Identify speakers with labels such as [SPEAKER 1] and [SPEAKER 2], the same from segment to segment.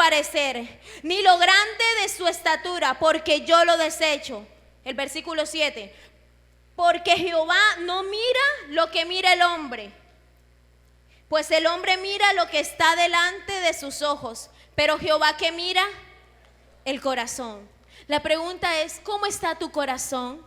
[SPEAKER 1] parecer, ni lo grande de su estatura, porque yo lo desecho. El versículo 7. Porque Jehová no mira lo que mira el hombre, pues el hombre mira lo que está delante de sus ojos, pero Jehová que mira el corazón. La pregunta es, ¿cómo está tu corazón?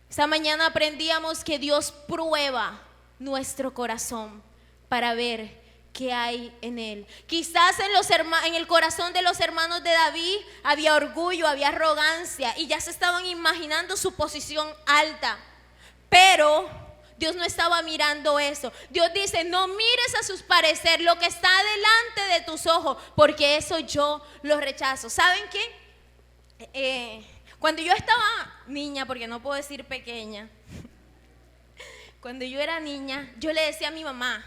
[SPEAKER 1] Esta mañana aprendíamos que Dios prueba nuestro corazón para ver qué hay en él. Quizás en el corazón de los hermanos de David había orgullo, había arrogancia y ya se estaban imaginando su posición alta, pero Dios no estaba mirando eso. Dios dice, no mires a sus parecer lo que está delante de tus ojos, porque eso yo lo rechazo. ¿Saben qué? Cuando yo estaba niña, porque no puedo decir pequeña, cuando yo era niña, yo le decía a mi mamá,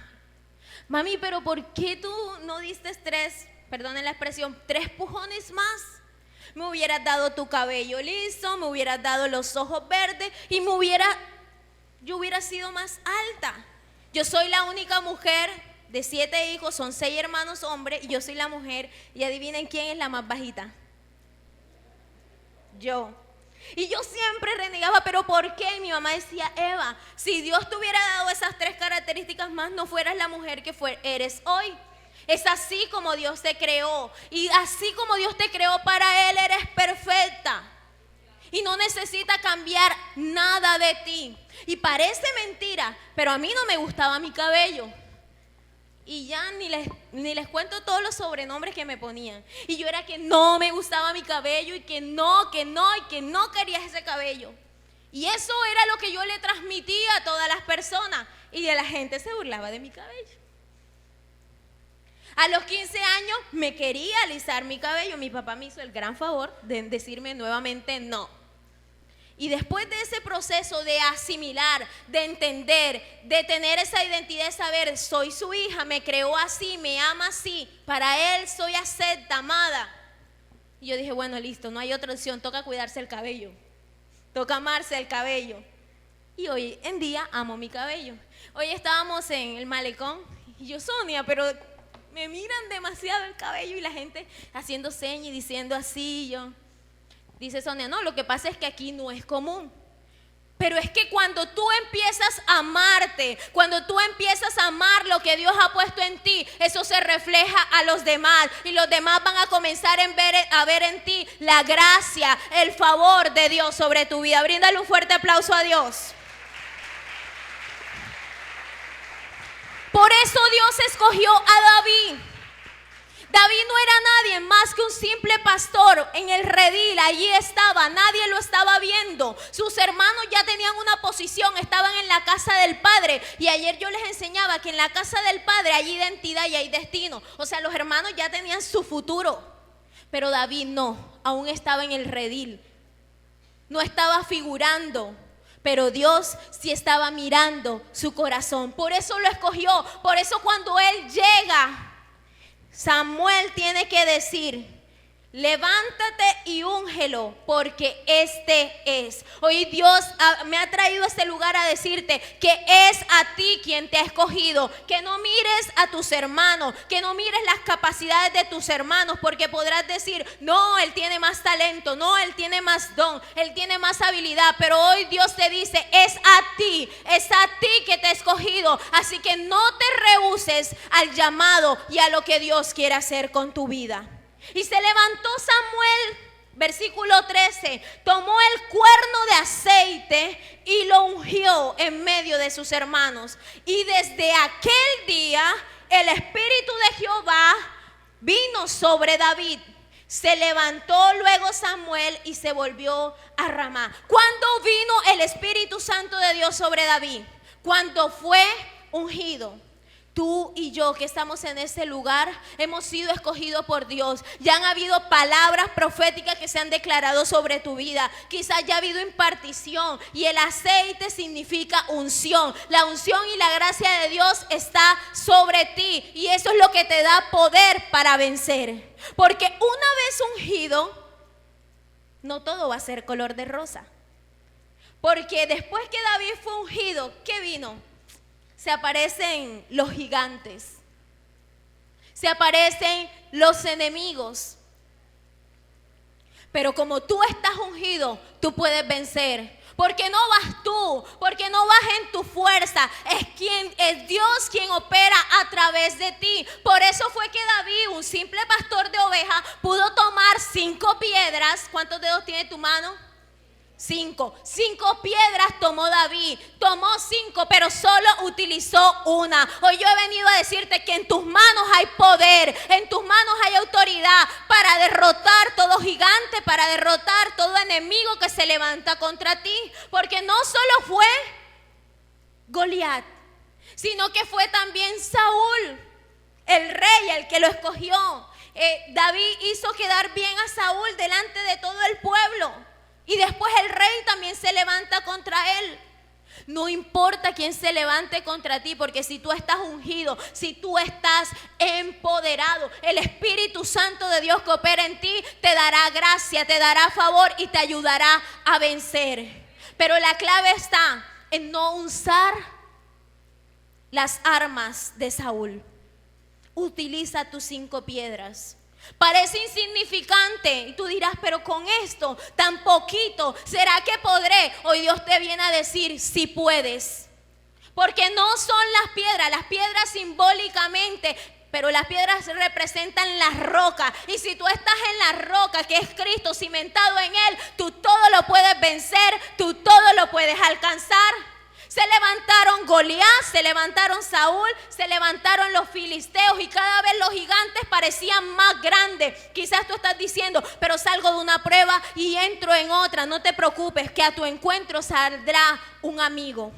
[SPEAKER 1] mami, pero ¿por qué tú no diste perdonen la expresión, 3 pujones más? Me hubieras dado tu cabello liso, me hubieras dado los ojos verdes y yo hubiera sido más alta. Yo soy la única mujer de 7 hijos, son 6 hermanos hombres y yo soy la mujer. Y adivinen quién es la más bajita. Yo. Y yo siempre renegaba, ¿pero por qué? Y mi mamá decía, Eva, si Dios te hubiera dado esas 3 características más, no fueras la mujer que eres hoy. Es así como Dios te creó. Y así como Dios te creó, para Él eres perfecta. Y no necesita cambiar nada de ti. Y parece mentira, pero a mí no me gustaba mi cabello. Y ya ni les cuento todos los sobrenombres que me ponían. Y yo era que no me gustaba mi cabello y que no quería ese cabello. Y eso era lo que yo le transmitía a todas las personas. Y la gente se burlaba de mi cabello. A los 15 años me quería alisar mi cabello. Mi papá me hizo el gran favor de decirme nuevamente no. Y después de ese proceso de asimilar, de entender, de tener esa identidad, de saber, soy su hija, me creó así, me ama así, para él soy acepta, amada. Y yo dije, bueno, listo, no hay otra opción, toca cuidarse el cabello, toca amarse el cabello. Y hoy en día amo mi cabello. Hoy estábamos en el malecón y yo, Sonia, pero me miran demasiado el cabello y la gente haciendo señas y diciendo así, yo... Dice Sonia, no, lo que pasa es que aquí no es común. Pero es que cuando tú empiezas a amarte, cuando tú empiezas a amar lo que Dios ha puesto en ti, eso se refleja a los demás. Y los demás van a comenzar a ver en ti la gracia, el favor de Dios sobre tu vida. Bríndale un fuerte aplauso a Dios. Por eso Dios escogió a David. David no era nadie más que un simple pastor en el redil, allí estaba, nadie lo estaba viendo. Sus hermanos ya tenían una posición, estaban en la casa del Padre. Y ayer yo les enseñaba que en la casa del Padre hay identidad y hay destino. O sea, los hermanos ya tenían su futuro. Pero David no, aún estaba en el redil. No estaba figurando. Pero Dios sí estaba mirando su corazón. Por eso lo escogió. Por eso cuando él llega, Samuel tiene que decir, levántate y úngelo, porque este es. Hoy Dios me ha traído a este lugar a decirte que es a ti quien te ha escogido. Que no mires a tus hermanos, que no mires las capacidades de tus hermanos, porque podrás decir, no, él tiene más talento, no, él tiene más don, él tiene más habilidad. Pero hoy Dios te dice, es a ti que te he escogido. Así que no te rehuses al llamado y a lo que Dios quiere hacer con tu vida. Y se levantó Samuel, versículo 13, tomó el cuerno de aceite y lo ungió en medio de sus hermanos. Y desde aquel día el Espíritu de Jehová vino sobre David. Se levantó luego Samuel y se volvió a Ramá. ¿Cuándo vino el Espíritu Santo de Dios sobre David? Cuando fue ungido. Tú y yo que estamos en ese lugar hemos sido escogidos por Dios. Ya han habido palabras proféticas que se han declarado sobre tu vida. Quizás ya ha habido impartición y el aceite significa unción. La unción y la gracia de Dios está sobre ti y eso es lo que te da poder para vencer. Porque una vez ungido, no todo va a ser color de rosa. Porque después que David fue ungido, ¿qué vino? Se aparecen los gigantes. se aparecen los enemigos. Pero como tú estás ungido, tú puedes vencer. Porque no vas tú, porque no vas en tu fuerza, es Dios quien opera a través de ti. Por eso fue que David, un simple pastor de ovejas, pudo tomar 5 piedras. ¿Cuántos dedos tiene tu mano? 5 piedras tomó David, tomó 5, pero solo utilizó una. Hoy yo he venido a decirte que en tus manos hay poder, en tus manos hay autoridad para derrotar todo gigante, para derrotar todo enemigo que se levanta contra ti. Porque no solo fue Goliat, sino que fue también Saúl, el rey, el que lo escogió. David hizo quedar bien a Saúl delante de todo el pueblo. Y después el rey también se levanta contra él. No importa quién se levante contra ti, porque si tú estás ungido, si tú estás empoderado, el Espíritu Santo de Dios que opera en ti te dará gracia, te dará favor y te ayudará a vencer. Pero la clave está en no usar las armas de Saúl. Utiliza tus 5 piedras. Parece insignificante y tú dirás, pero con esto tan poquito, ¿será que podré? Hoy Dios te viene a decir, si puedes. Porque no son las piedras simbólicamente, pero las piedras representan la roca. Y si tú estás en la roca, que es Cristo, cimentado en Él, tú todo lo puedes vencer, tú todo lo puedes alcanzar. Se levantaron Goliat, se levantaron Saúl, se levantaron los filisteos y cada vez los gigantes parecían más grandes. Quizás tú estás diciendo, pero salgo de una prueba y entro en otra. No te preocupes, que a tu encuentro saldrá un amigo.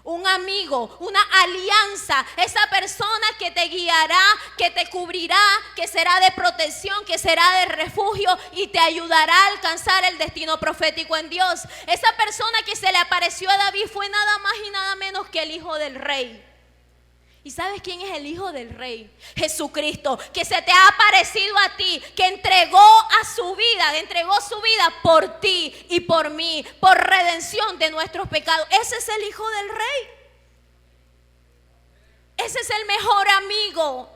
[SPEAKER 1] Un amigo, una alianza, esa persona que te guiará, que te cubrirá, que será de protección, que será de refugio y te ayudará a alcanzar el destino profético en Dios. Esa persona que se le apareció a David fue nada más y nada menos que el hijo del rey. ¿Y sabes quién es el hijo del rey? Jesucristo, que se te ha aparecido a ti, que entregó su vida por ti y por mí, por redención de nuestros pecados. Ese es el hijo del rey. Ese es el mejor amigo.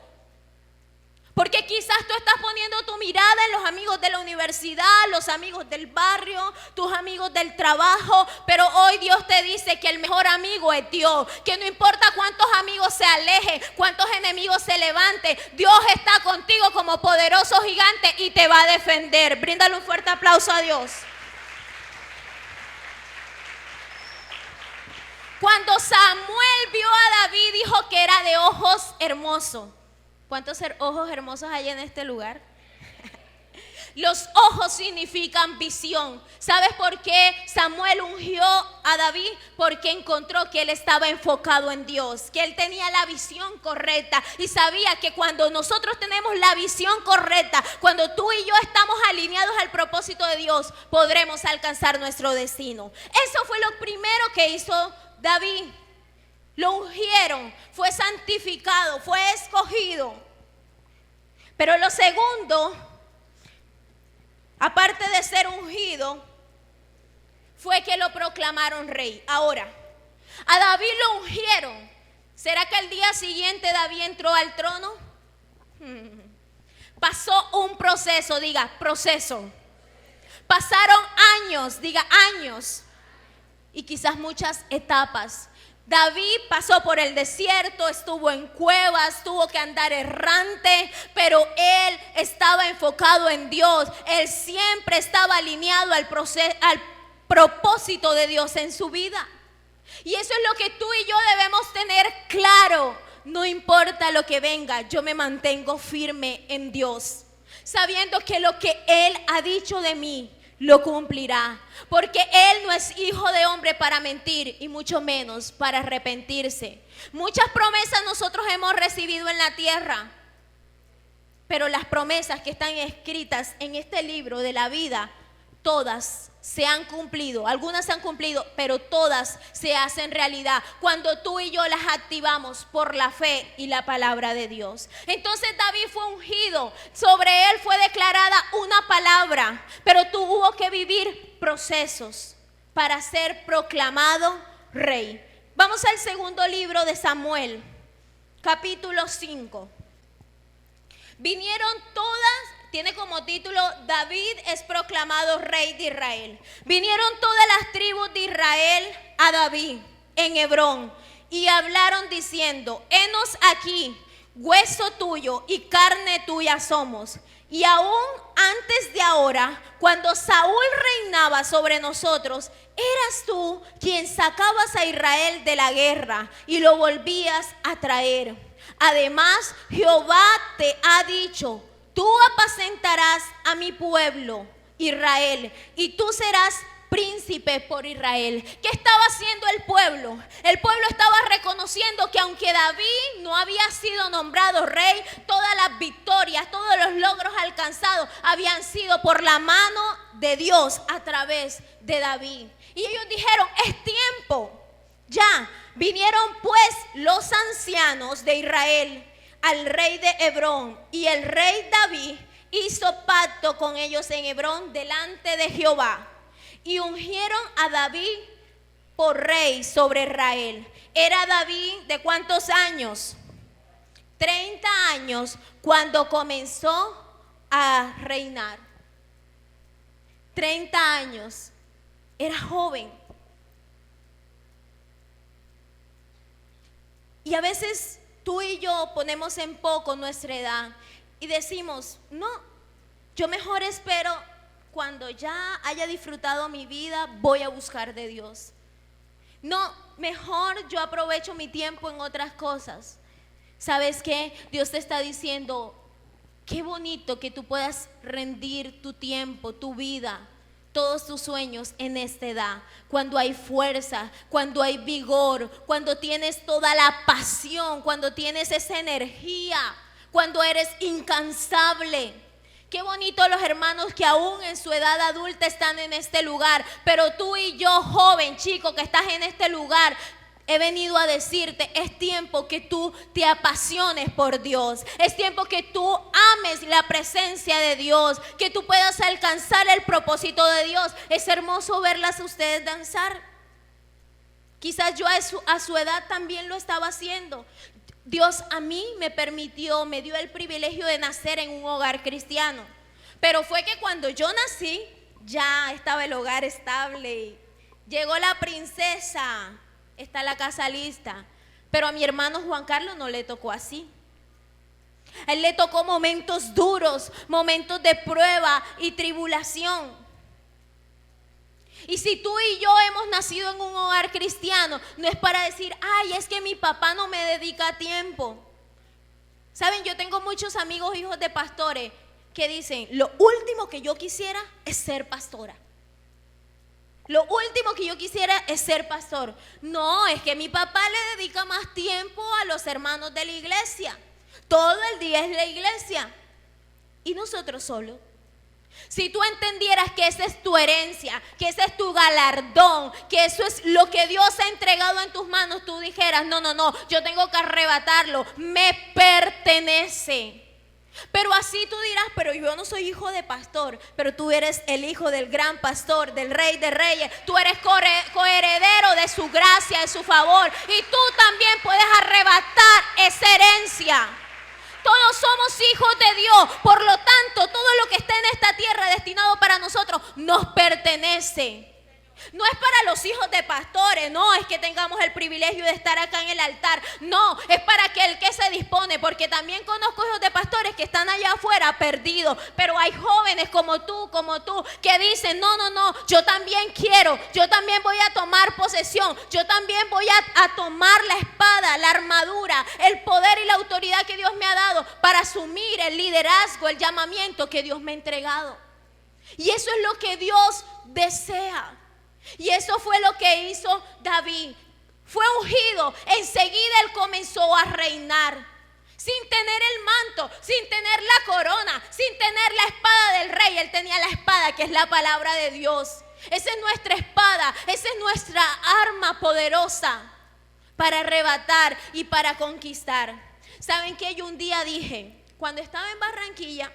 [SPEAKER 1] Porque quizás tú estás poniendo tu mirada en los amigos de la universidad, los amigos del barrio, tus amigos del trabajo, pero hoy Dios te dice que el mejor amigo es Dios, que no importa cuántos amigos se alejen, cuántos enemigos se levanten, Dios está contigo como poderoso gigante y te va a defender. Bríndale un fuerte aplauso a Dios. Cuando Samuel vio a David, dijo que era de ojos hermosos. ¿Cuántos ojos hermosos hay en este lugar? Los ojos significan visión. ¿Sabes por qué Samuel ungió a David? Porque encontró que él estaba enfocado en Dios, que él tenía la visión correcta y sabía que cuando nosotros tenemos la visión correcta, cuando tú y yo estamos alineados al propósito de Dios, podremos alcanzar nuestro destino. Eso fue lo primero que hizo David. Lo ungieron, fue santificado, fue escogido. Pero lo segundo, aparte de ser ungido, fue que lo proclamaron rey. Ahora, a David lo ungieron. ¿Será que el día siguiente David entró al trono? Pasó un proceso, diga, proceso. Pasaron años, diga, años. Y quizás muchas etapas. David pasó por el desierto, estuvo en cuevas, tuvo que andar errante, pero él estaba enfocado en Dios. Él siempre estaba alineado al propósito de Dios en su vida. Y eso es lo que tú y yo debemos tener claro. No importa lo que venga, yo me mantengo firme en Dios, sabiendo que lo que Él ha dicho de mí lo cumplirá, porque Él no es hijo de hombre para mentir y mucho menos para arrepentirse. Muchas promesas nosotros hemos recibido en la tierra, pero las promesas que están escritas en este libro de la vida, todas se han cumplido. Algunas se han cumplido, pero todas se hacen realidad cuando tú y yo las activamos por la fe y la palabra de Dios. Entonces David fue ungido, sobre él fue declarada una palabra, pero tuvo que vivir procesos para ser proclamado rey. Vamos al segundo libro de Samuel, capítulo 5. Vinieron todas, tiene como título, David es proclamado rey de Israel. Vinieron todas las tribus de Israel a David en Hebrón y hablaron diciendo: henos aquí, hueso tuyo y carne tuya somos. Y aún antes de ahora, cuando Saúl reinaba sobre nosotros, eras tú quien sacabas a Israel de la guerra y lo volvías a traer. Además, Jehová te ha dicho: tú apacentarás a mi pueblo Israel y tú serás príncipe por Israel. ¿Qué estaba haciendo el pueblo? El pueblo estaba reconociendo que aunque David no había sido nombrado rey, todas las victorias, todos los logros alcanzados habían sido por la mano de Dios a través de David. Y ellos dijeron: es tiempo. Ya vinieron pues los ancianos de Israel al rey de Hebrón, y el rey David hizo pacto con ellos en Hebrón delante de Jehová. Y ungieron a David por rey sobre Israel. Era David ¿de cuántos años? 30 años cuando comenzó a reinar. 30 años. Era joven. Y a veces tú y yo ponemos en poco nuestra edad y decimos: no, yo mejor espero. Cuando ya haya disfrutado mi vida, voy a buscar de Dios. No, mejor yo aprovecho mi tiempo en otras cosas. ¿Sabes qué? Dios te está diciendo: qué bonito que tú puedas rendir tu tiempo, tu vida, todos tus sueños en esta edad. Cuando hay fuerza, cuando hay vigor, cuando tienes toda la pasión, cuando tienes esa energía, cuando eres incansable. Qué bonito los hermanos que aún en su edad adulta están en este lugar. Pero tú y yo, joven, chico, que estás en este lugar, he venido a decirte: es tiempo que tú te apasiones por Dios. Es tiempo que tú ames la presencia de Dios, que tú puedas alcanzar el propósito de Dios. Es hermoso verlas a ustedes danzar. Quizás yo a su edad también lo estaba haciendo. Dios a mí me permitió, me dio el privilegio de nacer en un hogar cristiano. Pero fue que cuando yo nací, ya estaba el hogar estable. Llegó la princesa, está la casa lista. Pero a mi hermano Juan Carlos no le tocó así. A él le tocó momentos duros, momentos de prueba y tribulación. Y si tú y yo hemos nacido en un hogar cristiano, no es para decir: ay, es que mi papá no me dedica tiempo. Saben, yo tengo muchos amigos, hijos de pastores, que dicen: lo último que yo quisiera es ser pastora. Lo último que yo quisiera es ser pastor. No, es que mi papá le dedica más tiempo a los hermanos de la iglesia. Todo el día es la iglesia. Y nosotros solos. Si tú entendieras que esa es tu herencia, que ese es tu galardón, que eso es lo que Dios ha entregado en tus manos, tú dijeras: no, yo tengo que arrebatarlo, me pertenece. Pero así tú dirás: pero yo no soy hijo de pastor. Pero tú eres el hijo del gran pastor, del rey de reyes. Tú eres coheredero de su gracia, de su favor. Y tú también puedes arrebatar esa herencia. Todos somos hijos de Dios. Por lo tanto, todo lo que está en esta tierra destinado para nosotros nos pertenece. No es para los hijos de pastores, no es que tengamos el privilegio de estar acá en el altar. No, es para aquel que se dispone. Porque también conozco hijos de pastores que están allá afuera perdidos. Pero hay jóvenes como tú, que dicen: no, yo también quiero. Yo también voy a tomar posesión. Yo también voy a tomar la espada, la armadura, el poder y la autoridad que Dios me ha dado para asumir el liderazgo, el llamamiento que Dios me ha entregado. Y eso es lo que Dios desea. Y eso fue lo que hizo David. Fue ungido. Enseguida él comenzó a reinar. Sin tener el manto, sin tener la corona, sin tener la espada del rey. Él tenía la espada, que es la palabra de Dios. Esa es nuestra espada. Esa es nuestra arma poderosa para arrebatar y para conquistar. ¿Saben qué? Yo un día dije, cuando estaba en Barranquilla,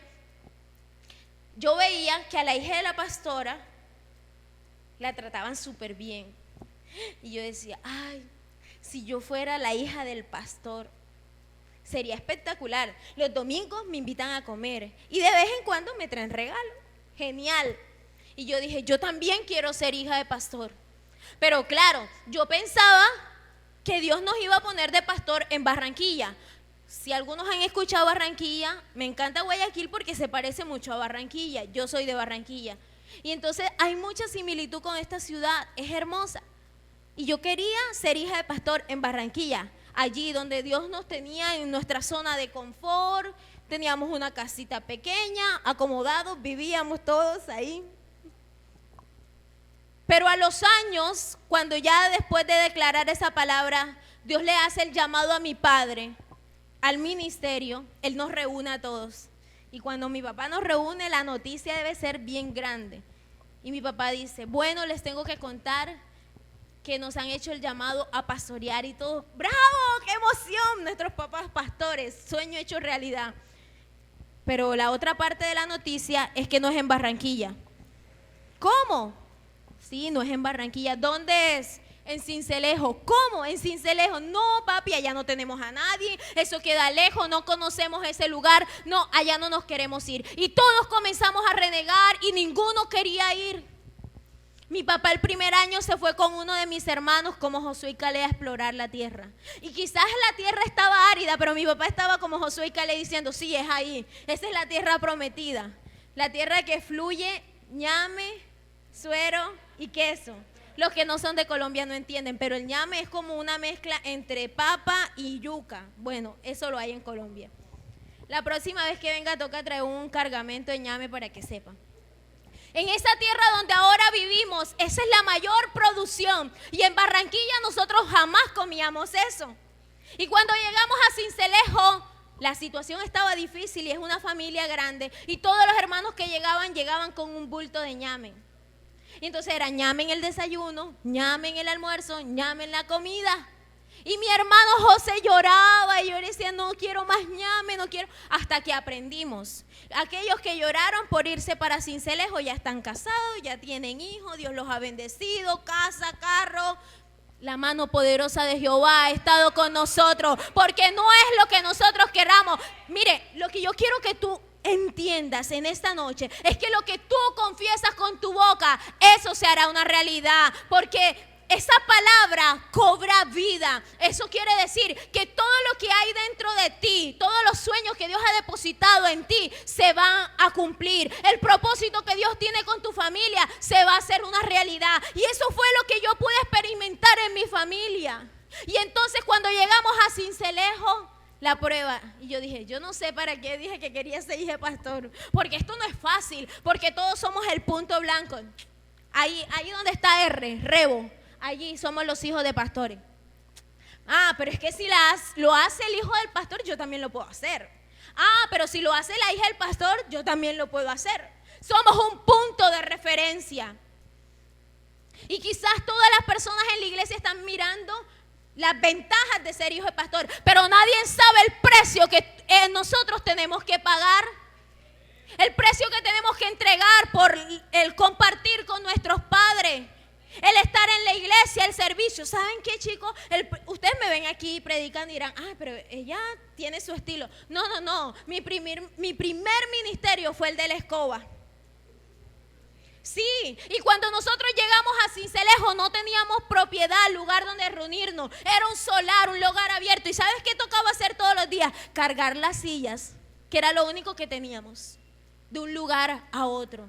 [SPEAKER 1] yo veía que a la hija de la pastora la trataban súper bien. Y yo decía: ay, si yo fuera la hija del pastor, Sería espectacular. Los domingos me invitan a comer y de vez en cuando me traen regalo. Genial. Y yo dije, yo también quiero ser hija de pastor. Pero claro, yo pensaba que Dios nos iba a poner de pastor en Barranquilla. Si algunos han escuchado Barranquilla, me encanta Guayaquil porque se parece mucho a Barranquilla. Yo soy de Barranquilla. Y entonces hay mucha similitud con esta ciudad, es hermosa. Y yo quería ser hija de pastor en Barranquilla, allí donde Dios nos tenía en nuestra zona de confort, teníamos una casita pequeña, acomodados, vivíamos todos ahí. Pero a los años, cuando ya después de declarar esa palabra, Dios le hace el llamado a mi padre, al ministerio, Él nos reúne a todos. Y cuando mi papá nos reúne, la noticia debe ser bien grande. Y mi papá dice, bueno, les tengo que contar que nos han hecho el llamado a pastorear y todo. ¡Bravo! ¡Qué emoción! Nuestros papás pastores, sueño hecho realidad. Pero la otra parte de la noticia es que no es en Barranquilla. ¿Cómo? Sí, no es en Barranquilla. ¿Dónde es? En Sincelejo. ¿Cómo? En Sincelejo. No, papi, allá no tenemos a nadie, eso queda lejos, no conocemos ese lugar, no, allá no nos queremos ir. Y todos comenzamos a renegar y ninguno quería ir. Mi papá el primer año se fue con uno de mis hermanos como Josué y Caleb a explorar la tierra. Y quizás la tierra estaba árida, pero mi papá estaba como Josué y Caleb diciendo, sí, es ahí, esa es la tierra prometida. La tierra que fluye ñame, suero y queso. Los que no son de Colombia no entienden, pero el ñame es como una mezcla entre papa y yuca. Bueno, eso lo hay en Colombia. La próxima vez que venga toca traer un cargamento de ñame para que sepan. En esa tierra donde ahora vivimos, esa es la mayor producción. Y en Barranquilla nosotros jamás comíamos eso. Y cuando llegamos a Sincelejo, la situación estaba difícil y es una familia grande. Y todos los hermanos que llegaban con un bulto de ñame. Y entonces era ñame en el desayuno, ñame en el almuerzo, ñame en la comida. Y mi hermano José lloraba y yo le decía, no quiero más ñame, no quiero. Hasta que aprendimos. Aquellos que lloraron por irse para Sincelejo ya están casados, ya tienen hijos, Dios los ha bendecido, casa, carro. La mano poderosa de Jehová ha estado con nosotros, porque no es lo que nosotros queramos. Mire, lo que yo quiero que tú entiendas en esta noche es que lo que tú confiesas con tu boca, eso se hará una realidad, porque esa palabra cobra vida. Eso quiere decir que todo lo que hay dentro de ti, todos los sueños que Dios ha depositado en ti se van a cumplir. El propósito que Dios tiene con tu familia se va a hacer una realidad. Y eso fue lo que yo pude experimentar en mi familia. Y entonces cuando llegamos a Sincelejo, la prueba, y yo dije, yo no sé para qué dije que quería ser hija de pastor, porque esto no es fácil, porque todos somos el punto blanco. Ahí donde está Rebo, allí somos los hijos de pastores. Ah, pero es que si lo hace el hijo del pastor, yo también lo puedo hacer. Ah, pero si lo hace la hija del pastor, yo también lo puedo hacer. Somos un punto de referencia. Y quizás todas las personas en la iglesia están mirando las ventajas de ser hijo de pastor, pero nadie sabe el precio que nosotros tenemos que pagar, el precio que tenemos que entregar por el compartir con nuestros padres, el estar en la iglesia, el servicio. ¿Saben qué, chicos? Ustedes me ven aquí predicando y dirán, ah, pero ella tiene su estilo. No, mi primer ministerio fue el de la escoba. Sí, y cuando nosotros llegamos a Sincelejo no teníamos propiedad, lugar donde reunirnos. Era un solar, un lugar abierto. ¿Y sabes qué tocaba hacer todos los días? Cargar las sillas, que era lo único que teníamos, de un lugar a otro.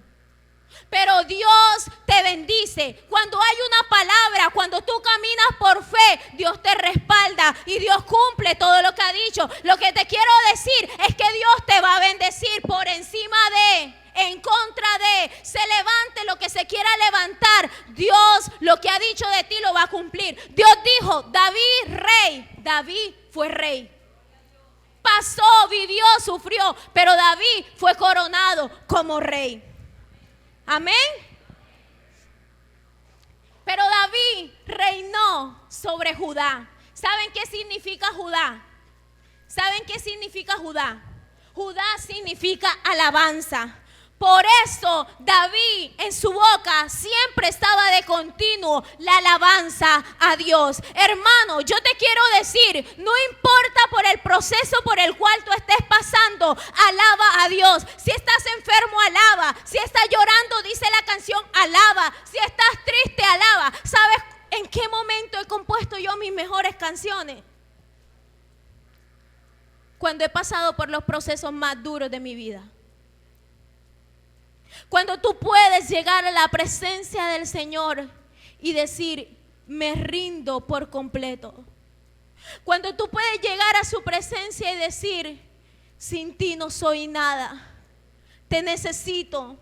[SPEAKER 1] Pero Dios te bendice. Cuando hay una palabra, cuando tú caminas por fe, Dios te respalda y Dios cumple todo lo que ha dicho. Lo que te quiero decir es que Dios te va a bendecir por encima de, en contra de, se levante lo que se quiera levantar. Dios lo que ha dicho de ti lo va a cumplir. Dios dijo, David rey. David fue rey. Pasó, vivió, sufrió, pero David fue coronado como rey. Amén. Pero David reinó sobre Judá. ¿Saben qué significa Judá? ¿Saben qué significa Judá? Judá significa alabanza. Por eso David en su boca siempre estaba de continuo la alabanza a Dios. Hermano, yo te quiero decir, no importa por el proceso por el cual tú estés pasando, alaba a Dios. Si estás enfermo, alaba. Si estás llorando, dice la canción, alaba. Si estás triste, alaba. ¿Sabes en qué momento he compuesto yo mis mejores canciones? Cuando he pasado por los procesos más duros de mi vida. Cuando tú puedes llegar a la presencia del Señor y decir, me rindo por completo. Cuando tú puedes llegar a su presencia y decir, sin ti no soy nada, te necesito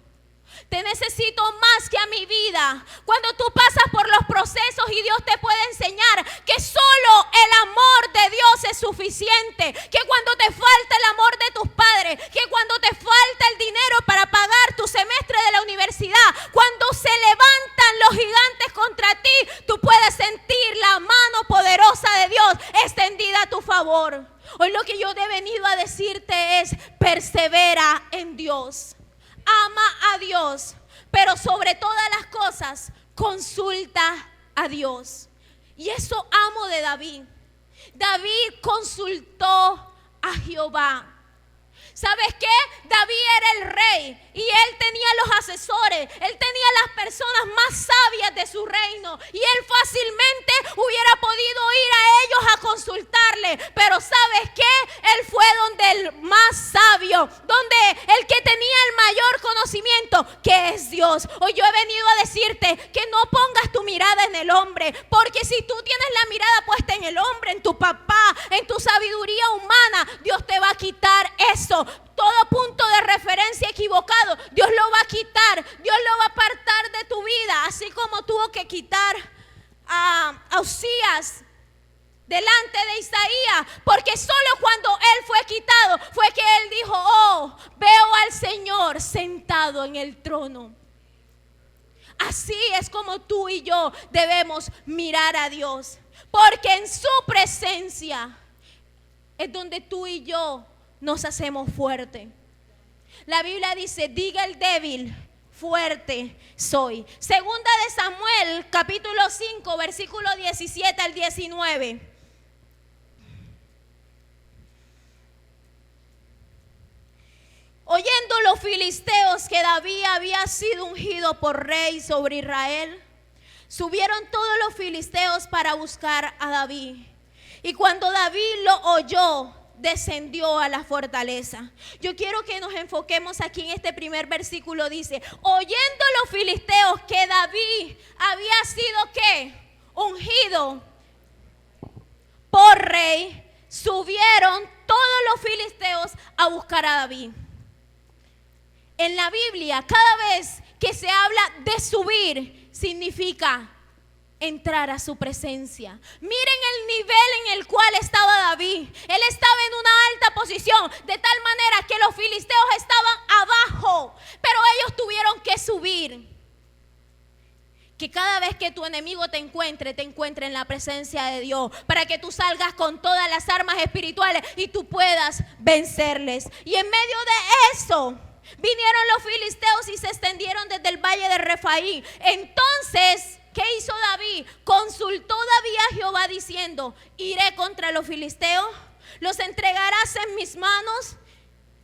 [SPEAKER 1] más que a mi vida. Cuando tú pasas por los procesos y Dios te puede enseñar que solo el amor de Dios es suficiente, que cuando te falta el amor de tus padres, que cuando te falta el dinero para pagar tu semestre de la universidad, cuando se levantan los gigantes contra ti, tú puedes sentir la mano poderosa de Dios extendida a tu favor. Hoy lo que yo he venido a decirte es, persevera en Dios. Ama a Dios, pero sobre todas las cosas, consulta a Dios. Y eso amo de David. David consultó a Jehová. ¿Sabes qué? David era el rey y él tenía los asesores, él tenía las personas más sabias de su reino y él fácilmente hubiera podido ir a ellos a consultarle. Pero ¿sabes qué? Él fue donde el más sabio, donde el que tenía el mayor conocimiento, que es Dios. Hoy yo he venido a decirte que no pongas tu mirada en el hombre, porque si tú tienes la mirada puesta en el hombre, en tu papá, en tu sabiduría humana, Dios te va a quitar eso. Todo punto de referencia equivocado, Dios lo va a quitar, Dios lo va a apartar de tu vida, así como tuvo que quitar a Usías delante de Isaías, porque solo cuando él fue quitado fue que él dijo, oh, veo al Señor sentado en el trono. Así es como tú y yo debemos mirar a Dios, porque en su presencia es donde tú y yo nos hacemos fuertes. La Biblia dice, diga el débil, fuerte soy. Segunda de Samuel, capítulo 5, versículo 17 al 19. Oyendo los filisteos que David había sido ungido por rey sobre Israel, subieron todos los filisteos para buscar a David. Y cuando David lo oyó, descendió a la fortaleza. Yo quiero que nos enfoquemos aquí en este primer versículo. Dice, oyendo los filisteos que David había sido ¿qué? Ungido por rey, subieron todos los filisteos a buscar a David. En la Biblia, cada vez que se habla de subir, significa entrar a su presencia. Miren el nivel en el cual estaba David. Él estaba en una alta posición, de tal manera que los filisteos estaban abajo, pero ellos tuvieron que subir. Que cada vez que tu enemigo te encuentre en la presencia de Dios, para que tú salgas con todas las armas espirituales y tú puedas vencerles. Y en medio de eso vinieron los filisteos y se extendieron desde el valle de Refaí. Entonces, ¿qué hizo David? Consultó David a Jehová diciendo, iré contra los filisteos, los entregarás en mis manos.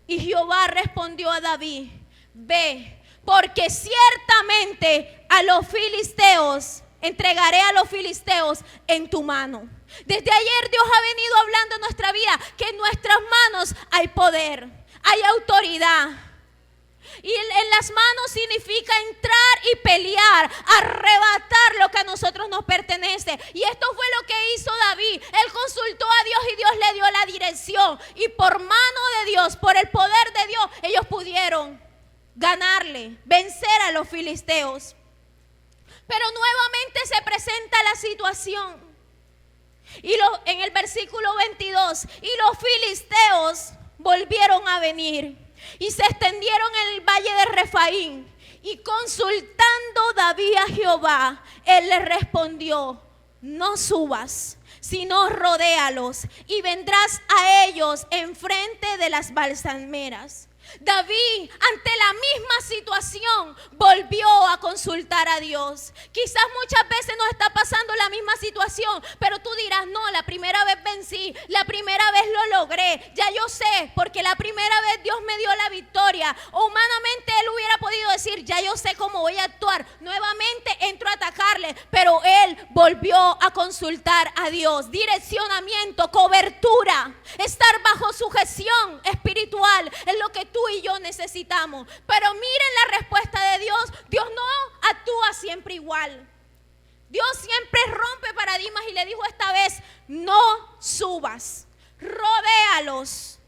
[SPEAKER 1] Y Jehová respondió a David, ve, porque ciertamente a los filisteos, entregaré a los filisteos en tu mano. Desde ayer Dios ha venido hablando en nuestra vida que en nuestras manos hay poder, hay autoridad. Y en las manos significa entrar y pelear, arrebatar lo que a nosotros nos pertenece. Y esto fue lo que hizo David. Él consultó a Dios y Dios le dio la dirección. Y por mano de Dios, por el poder de Dios, ellos pudieron ganarle, vencer a los filisteos. Pero nuevamente se presenta la situación. Y en el versículo 22, y los filisteos volvieron a venir y se extendieron en el valle de Refaín. Y consultando David a Jehová, él le respondió, no subas, sino rodéalos y vendrás a ellos enfrente de las balsameras. David, ante la misma situación, volvió a consultar a Dios. Quizás muchas veces nos está pasando la misma situación, pero tú dirás, no, la primera vez vencí, la primera vez lo logré, ya yo sé, porque la primera vez Dios me dio la victoria. O humanamente él hubiera podido decir, ya yo sé cómo voy a actuar, nuevamente entro a atacarle, pero él volvió a consultar a Dios. Direccionamiento, cobertura, estar bajo sujeción espiritual es lo que tú y yo necesitamos. Pero miren la respuesta de Dios. Dios no actúa siempre igual. Dios siempre rompe paradigmas y le dijo esta vez, no subas, rodéalos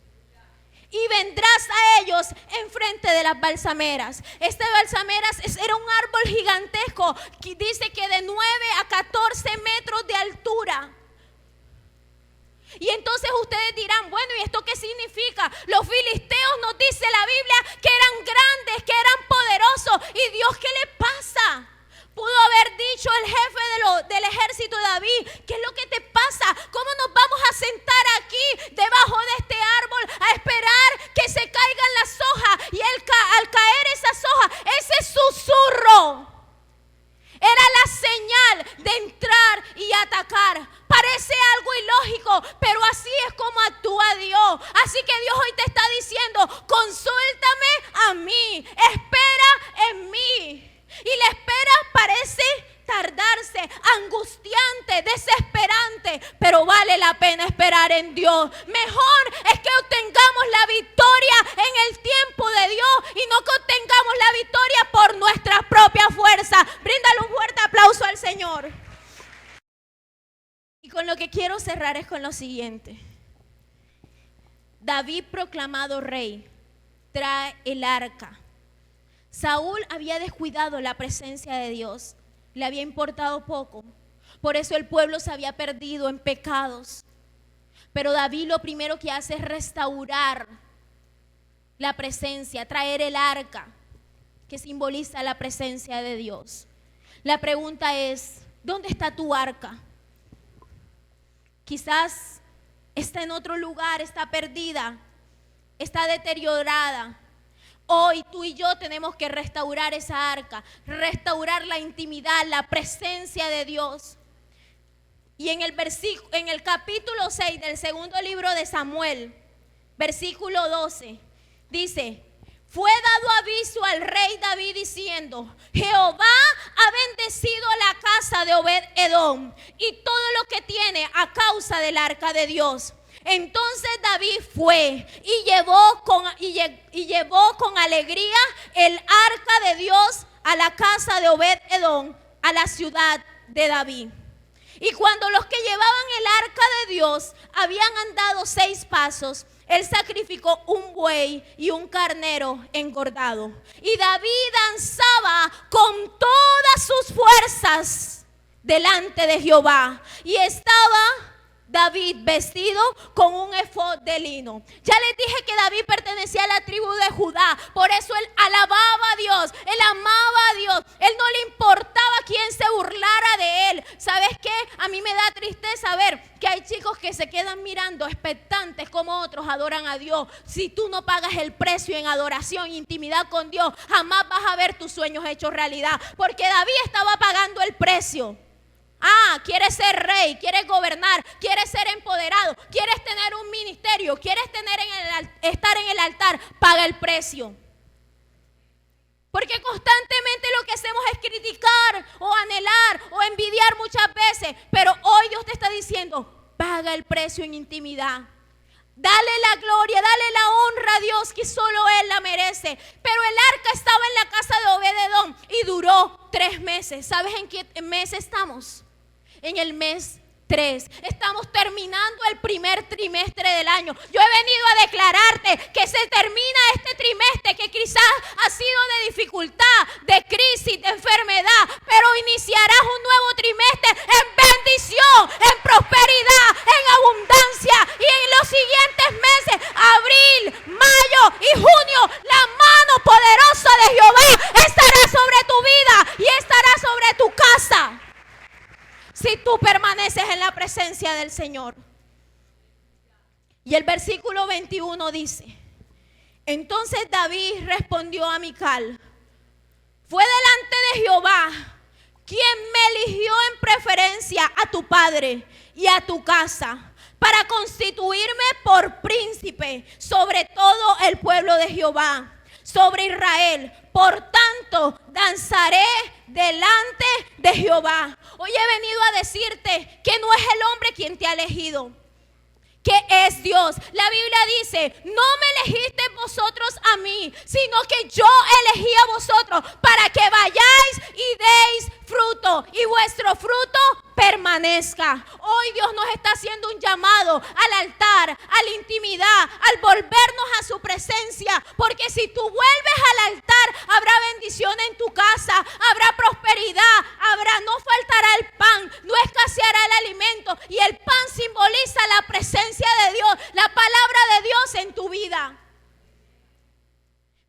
[SPEAKER 1] y vendrás a ellos enfrente de las balsameras. Estas balsameras era un árbol gigantesco que dice que de 9 a 14 metros de altura. Y entonces ustedes dirán, bueno, ¿y esto qué significa? Los filisteos, nos dice la Biblia, que eran grandes, que eran poderosos. ¿Y Dios qué le pasa? Pudo haber dicho el jefe del ejército de David, ¿qué es lo que te pasa? ¿Cómo nos vamos a sentar aquí debajo de este árbol a esperar que se caigan las hojas? Y al caer esas hojas, ese susurro era la señal de entrar y atacar. Parece algo ilógico, pero así es como actúa Dios. Así que Dios hoy te está diciendo, consúltame a mí, espera en mí. Y la espera parece tardarse, angustiante, desesperante, pero vale la pena esperar en Dios. Mejor es que obtengamos la victoria en el tiempo de Dios y no que obtengamos la victoria por nuestra propia fuerza. Bríndale un fuerte aplauso al Señor. Y con lo que quiero cerrar es con lo siguiente. David, proclamado rey, trae el arca. Saúl había descuidado la presencia de Dios, le había importado poco, por eso el pueblo se había perdido en pecados. Pero David lo primero que hace es restaurar la presencia, traer el arca, que simboliza la presencia de Dios. La pregunta es, ¿dónde está tu arca? Quizás está en otro lugar, está perdida, está deteriorada. Hoy tú y yo tenemos que restaurar esa arca, restaurar la intimidad, la presencia de Dios. Y en el capítulo 6 del segundo libro de Samuel, versículo 12, dice, fue dado aviso al rey David diciendo, Jehová ha bendecido la casa de Obed-edom y todo lo que tiene a causa del arca de Dios. Entonces David fue y llevó con alegría el arca de Dios a la casa de Obed-edom, a la ciudad de David. Y cuando los que llevaban el arca de Dios habían andado 6 pasos, él sacrificó un buey y un carnero engordado. Y David danzaba con todas sus fuerzas delante de Jehová. Y estaba David vestido con un efod de lino. Ya les dije que David pertenecía a la tribu de Judá, por eso él alababa a Dios, él amaba a Dios, él no le importaba quién se burlara de él. ¿Sabes qué? A mí me da tristeza ver que hay chicos que se quedan mirando expectantes como otros adoran a Dios. Si tú no pagas el precio en adoración, intimidad con Dios, jamás vas a ver tus sueños hechos realidad, porque David estaba pagando el precio. Quieres ser rey, quieres gobernar, quieres ser empoderado, quieres tener un ministerio, quieres estar en el altar, paga el precio. Porque constantemente lo que hacemos es criticar o anhelar o envidiar muchas veces, pero hoy Dios te está diciendo, paga el precio en intimidad. Dale la gloria, dale la honra a Dios, que solo Él la merece. Pero el arca estaba en la casa de Obed-edom y duró 3 meses. ¿Sabes en qué mes estamos? En el mes 3. Estamos terminando el primer trimestre del año. Yo he venido a declararte que se termina este trimestre que quizás ha sido de dificultad, de crisis, de enfermedad, pero iniciarás un nuevo trimestre en bendición, en prosperidad, en abundancia, y en los siguientes meses, abril, mayo y junio, la mano poderosa de Jehová estará sobre tu vida y estará sobre tu casa. Si tú permaneces en la presencia del Señor. Y el versículo 21 dice, Entonces David respondió a Mical: fue delante de Jehová quien me eligió en preferencia a tu padre y a tu casa, para constituirme por príncipe sobre todo el pueblo de Jehová, sobre Israel. Por tanto, danzaré delante de Jehová. Hoy he venido a decirte que no es el hombre quien te ha elegido, que es Dios. La Biblia dice: no me elegiste vosotros a mí, sino que yo elegí a vosotros para que vayáis y deis fruto, y vuestro fruto permanezca. Hoy Dios nos está haciendo un llamado al altar, a la intimidad, al volvernos a su presencia, porque si tú vuelves al altar, habrá bendición en tu casa, habrá prosperidad, no faltará el pan, no escaseará el alimento, y el pan simboliza la presencia de Dios, la palabra de Dios en tu vida.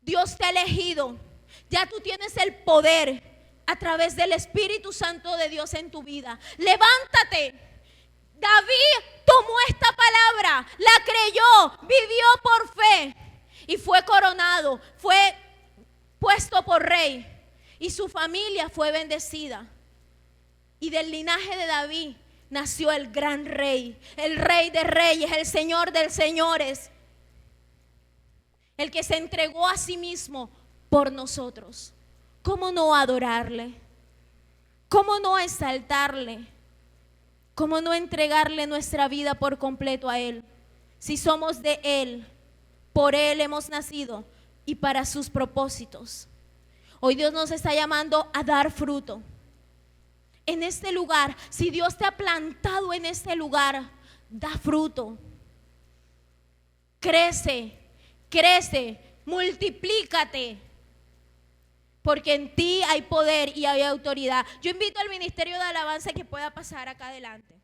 [SPEAKER 1] Dios te ha elegido, ya tú tienes el poder a través del Espíritu Santo de Dios en tu vida. Levántate. David tomó esta palabra, la creyó, vivió por fe y fue coronado, fue puesto por rey, y su familia fue bendecida. Y del linaje de David nació el gran rey, el rey de reyes, el señor de señores, el que se entregó a sí mismo por nosotros. ¿Cómo no adorarle? ¿Cómo no exaltarle? ¿Cómo no entregarle nuestra vida por completo a Él? Si somos de Él, por Él hemos nacido y para sus propósitos. Hoy Dios nos está llamando a dar fruto. En este lugar, si Dios te ha plantado en este lugar, da fruto. Crece, multiplícate. Porque en ti hay poder y hay autoridad. Yo invito al ministerio de alabanza que pueda pasar acá adelante.